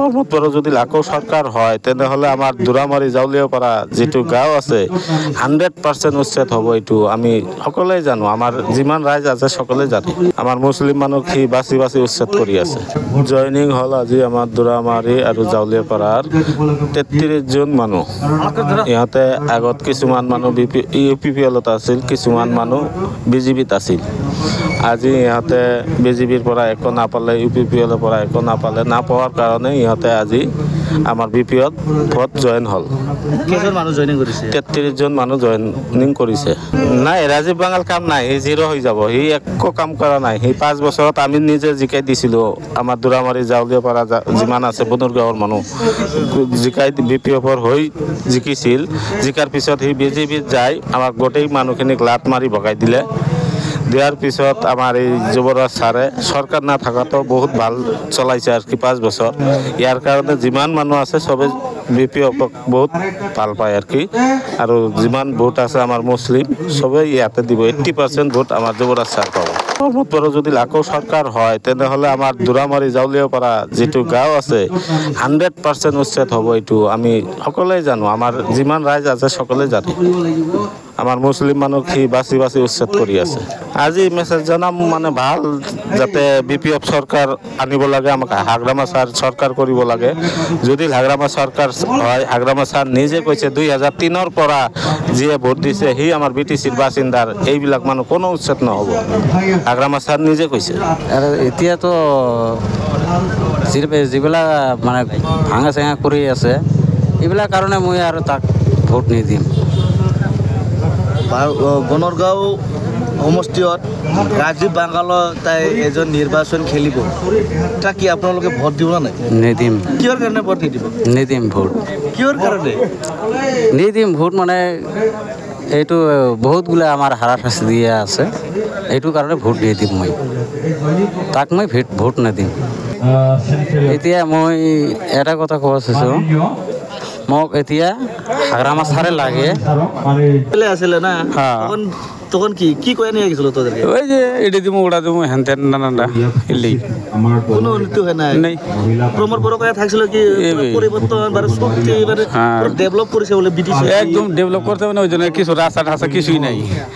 পর্বতপুরে যদি লাখো সরকার হয় তেনেহলে আমার দুরামারি জাউলিয়াপাড়া যেটো গাঁও আছে 100% উচ্ছেদ হব। এইটো আমি সকলেই জানো, আমার যিমান রাইজ আছে সকলেই জানে। আমার মুসলিম মানুহ সি বাছি বাছি উচ্ছেদ কৰি আছে। জয়নিং হল আজি আমাৰ দুৰামাৰী আৰু জাউলিয়াপাড়াৰ 33 জন মানুহ। ইহঁতে আগত কিছুমান মানুহ UPPLত আছিল, কিছুমান মানুহ BJPত আছিল। আজি ইহঁতে BJPৰ পৰা একো নাপালে, UPPLৰ পৰা একো নাপালে, নাপোৱাৰ কাৰণে ইহঁতে আজি আমাৰ BPত ভোট জইন হল। কেইজন মানুহ জইনিং কৰিছে? 33 জন মানুহ জইনিং কৰিছে। নাই, ৰাজীৱ বাঙাল কাম নাই, সি জিৰ' হৈ যাব। সি একো কাম কৰা নাই। সি 5 বছৰত আমি নিজে জিকাই দিছিলোঁ। আমাৰ দুৰামাৰী জাউলিয়াপাড়া যিমান আছে বনুৰ গাঁৱৰ মানুহ জিকাই BPFৰ হৈ জিকিছিল। জিকাৰ পিছত সি BJPত যায়, আমাক গোটেই মানুহখিনিক লাত মাৰি ভগাই দিলে। দিয়াৰ পিছত আমাৰ এই যুৱৰাজ ছাৰে চৰকাৰ নাথাকাতো বহুত ভাল চলাইছে আৰু কি 5 বছৰ। ইয়াৰ কাৰণে যিমান মানুহ আছে চবে BPFক বহুত ভাল পায় আৰু কি। আৰু যিমান ভোট আছে আমাৰ মুছলিম চবেই ইয়াতে দিব। 80% ভোট আমাৰ যুৱৰাজ ছাৰ পাব। পৰ্বতপুৰে যদি লাখো সরকার হয় তেনেহলে আমার দুরামারি জাউলিয়াপাড়া যেটো গাঁও আছে 100% উচ্ছেদ হব। এইটো আমি সকলেই জানো, আমার যিমান রাইজ আছে সকলেই জানে। আমার মুসলিম মানুহ সি বাছি বাছি উচ্ছেদ কৰি আছে। আজি মেছেজ জনাম মানে ভাল, যাতে BPF চৰকাৰ আনিব লাগে, আমাক হাগ্ৰামা ছাৰ চৰকাৰ কৰিব লাগে। যদি হাগ্ৰামা চৰকাৰ হয়, হাগ্ৰামা ছাৰ নিজে কৈছে 2003 পৰা যিয়ে ভোট দিছে সি আমাৰ BTCৰ বাসিন্দাৰ, এইবিলাক মানুহ কোনো উচ্ছেদ নহ'ব। হাগ্ৰামা ছাৰ নিজে কৈছে। আৰু এতিয়াতো যিবিলাক মানে ভাঙা চেঙা কৰি আছে, এইবিলাক কাৰণে মই আৰু তাক ভোট নিদিম। বনৰগাঁও সমষ্টিত ৰাজীৱ বাঙালৰ তাই এজন নিৰ্বাচন খেলিব, তাক কি আপোনালোকে ভোট দিব নাই? নিদিম। কিহৰ কাৰণে ভোট নিদিব? নিদিম ভোট। কিহৰ কাৰণে নিদিম ভোট? মানে এইটো বহুতগুলা আমাৰ হাৰা শাস্তি দিয়া আছে, এইটো কাৰণে ভোট নিদিম মই। তাক মই ভোট নিদিম। এতিয়া মই এটা কথা ক'ব বিচাৰিছোঁ, মোক এতিয়া হাগ্ৰামা ছাৰে লাগে। আছিলে না তখন কি কয়ে নিয়ে গেছিল তোদেরকে? ওই যে এটি দিমু ওটা দিমু হ্যান ত্যান নানানটা এলেই কোনো উন্নতি হয় নাই। প্রমোদ বড় কয়ে থাকছিল কি পরিবর্তন মানে শক্তি মানে ডেভেলপ করেছে বলে BTC একদম ডেভেলপ করতে মানে ওই জন্য কিছু রাস্তা ঠাস্তা কিছুই নাই।